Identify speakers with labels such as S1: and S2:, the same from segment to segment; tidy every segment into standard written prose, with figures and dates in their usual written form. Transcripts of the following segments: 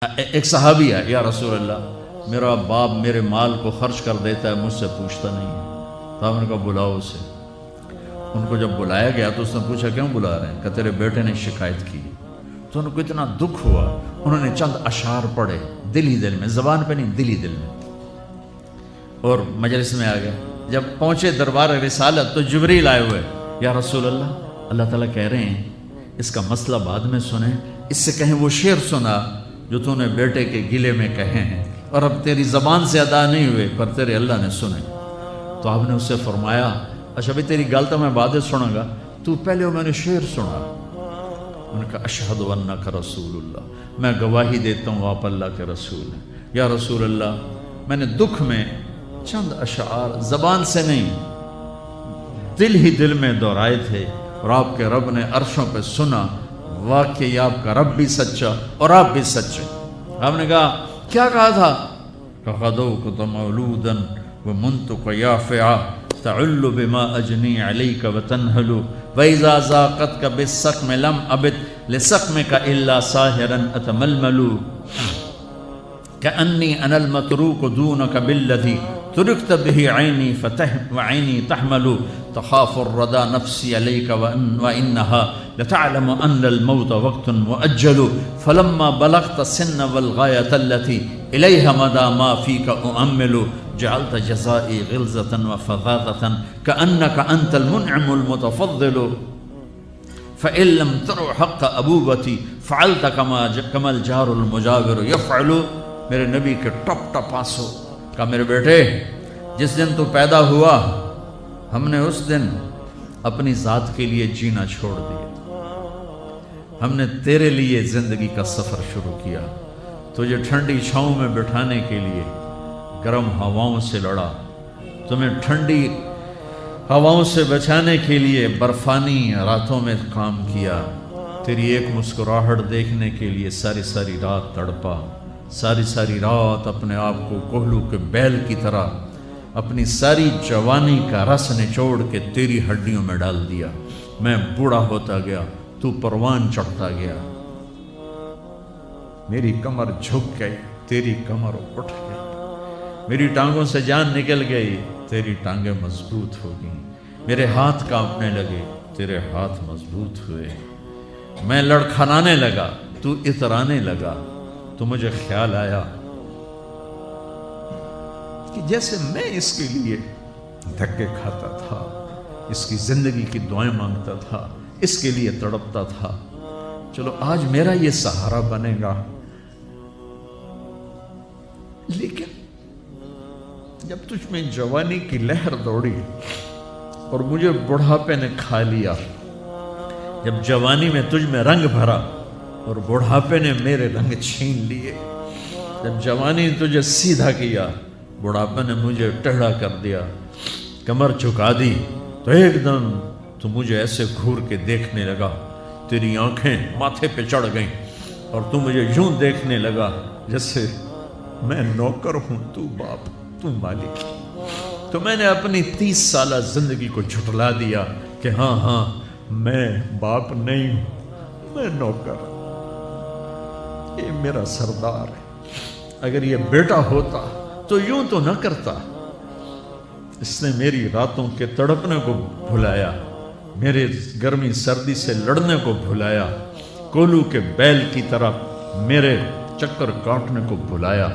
S1: ایک صحابی ہے، یا رسول اللہ میرا باپ میرے مال کو خرچ کر دیتا ہے، مجھ سے پوچھتا نہیں ہے۔ تو آپ نے کہا بلاؤ اسے۔ ان کو جب بلایا گیا تو اس نے پوچھا کیوں بلا رہے ہیں؟ کہ تیرے بیٹے نے شکایت کی۔ تو ان کو اتنا دکھ ہوا، انہوں نے چند اشعار پڑھے دل ہی دل میں، زبان پہ نہیں، دل ہی دل میں، اور مجلس میں آ گئے۔ جب پہنچے دربار رسالت تو جبریل آئے ہوئے، یا رسول اللہ اللہ تعالیٰ کہہ رہے ہیں اس کا مسئلہ بعد میں سنیں، اس سے کہیں وہ شعر سنا جو تو نے بیٹے کے گلے میں کہے ہیں، اور اب تیری زبان سے ادا نہیں ہوئے پر تیرے اللہ نے سنے۔ تو آپ نے اس سے فرمایا اچھا بھی تیری گل تو میں بعد سنوں گا، تو پہلے میں نے شعر سنا۔ انہوں نے کہا اشہد انک رسول اللہ، میں گواہی دیتا ہوں آپ اللہ کے رسول ہیں۔ یا رسول اللہ میں نے دکھ میں چند اشعار زبان سے نہیں دل ہی دل میں دہرائے تھے، اور آپ کے رب نے عرشوں پہ سنا، واقعی آپ کا رب بھی سچا اور آپ بھی سچے۔ آپ نے کہا کیا کہا تھا؟ غدوت مولودا ومنتق یافعا تعل بما اجنی علیک وتنہل واذا ذاقتک بالسقم لم ابت لسقمک الا ساہرا اتململ کأنی انا المتروک دونک بالذی ترکت به عینی وعینی تحمل تخاف الردى نفسی علیک وانها لتعلم ان الموت وقت مؤجل فلما بلغت السن والغایة التي الیها مدى ما فیک اؤمل جعلت جزائی غلظة وفظاظة كأنك انت المنعم المتفضل فإن لم تر حق ابوبتی فعلت كما الجار المجاور يفعل۔ میرے نبی کے ٹپ ٹپ آنسو۔ کہا میرے بیٹے جس دن تو پیدا ہوا ہم نے اس دن اپنی ذات کے لیے جینا چھوڑ دیا، ہم نے تیرے لیے زندگی کا سفر شروع کیا، تجھے ٹھنڈی چھاؤں میں بٹھانے کے لیے گرم ہواؤں سے لڑا، تمہیں ٹھنڈی ہواؤں سے بچانے کے لیے برفانی راتوں میں کام کیا، تیری ایک مسکراہٹ دیکھنے کے لیے ساری ساری رات تڑپا، ساری ساری رات اپنے آپ کو کوہلو کے بیل کی طرح اپنی ساری جوانی کا رس نچوڑ کے تیری ہڈیوں میں ڈال دیا۔ میں بوڑھا ہوتا گیا، تو پروان چڑھتا گیا، میری کمر جھک گئی، تیری کمر اٹھ گئی، میری ٹانگوں سے جان نکل گئی، تیری ٹانگیں مضبوط ہو گئیں، میرے ہاتھ کانپنے لگے، تیرے ہاتھ مضبوط ہوئے، میں لڑکھڑانے لگا، تو اترانے لگا، تو مجھے خیال آیا کہ جیسے میں اس کے لیے دھکے کھاتا تھا، اس کی زندگی کی دعائیں مانگتا تھا، اس کے لیے تڑپتا تھا، چلو آج میرا یہ سہارا بنے گا۔ لیکن جب تجھ میں جوانی کی لہر دوڑی اور مجھے بڑھاپے نے کھا لیا، جب جوانی میں تجھ میں رنگ بھرا اور بڑھاپے نے میرے رنگ چھین لیے، جب جوانی تجھے سیدھا کیا، بڑھاپے نے مجھے ٹیڑھا کر دیا، کمر جھکا دی، تو ایک دم تو مجھے ایسے گھور کے دیکھنے لگا، تیری آنکھیں ماتھے پہ چڑھ گئیں اور تو مجھے یوں دیکھنے لگا جیسے میں نوکر ہوں، تو باپ، تو مالک۔ تو میں نے اپنی 30 سالہ زندگی کو جھٹلا دیا کہ ہاں میں باپ نہیں ہوں، میں نوکر، یہ میرا سردار ہے۔ اگر یہ بیٹا ہوتا تو یوں تو نہ کرتا، اس نے میری راتوں کے تڑپنے کو بھلایا، میرے گرمی سردی سے لڑنے کو بھلایا، کولو کے بیل کی طرح میرے چکر کاٹنے کو بھلایا،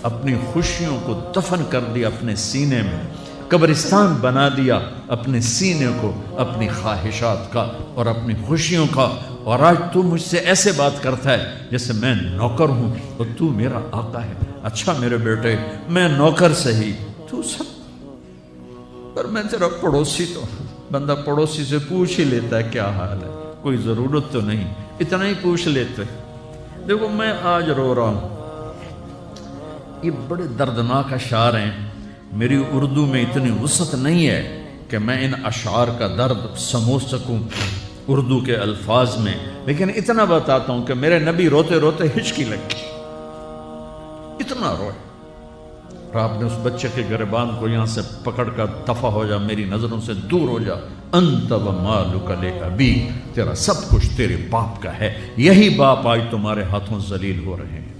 S1: اپنی خوشیوں کو دفن کر دیا اپنے سینے میں، قبرستان بنا دیا اپنے سینے کو، اپنی خواہشات کا اور اپنی خوشیوں کا، اور آج تو مجھ سے ایسے بات کرتا ہے جیسے میں نوکر ہوں اور تو میرا آقا ہے۔ اچھا میرے بیٹے میں نوکر سہی، تو سب، پر میں تیرا پڑوسی، تو بندہ پڑوسی سے پوچھ ہی لیتا ہے کیا حال ہے، کوئی ضرورت تو نہیں، اتنا ہی پوچھ لیتے۔ دیکھو میں آج رو رہا ہوں، یہ بڑے دردناک اشعار ہیں، میری اردو میں اتنی وسعت نہیں ہے کہ میں ان اشعار کا درد سمجھ سکوں اردو کے الفاظ میں، لیکن اتنا بتاتا ہوں کہ میرے نبی روتے روتے ہچکی لگی، اتنا روئے، اور آپ نے اس بچے کے گریبان کو یہاں سے پکڑ کر دفع ہو جا، میری نظروں سے دور ہو جا، انت و مالک لابی، تیرا سب کچھ تیرے باپ کا ہے، یہی باپ آج تمہارے ہاتھوں ذلیل ہو رہے ہیں۔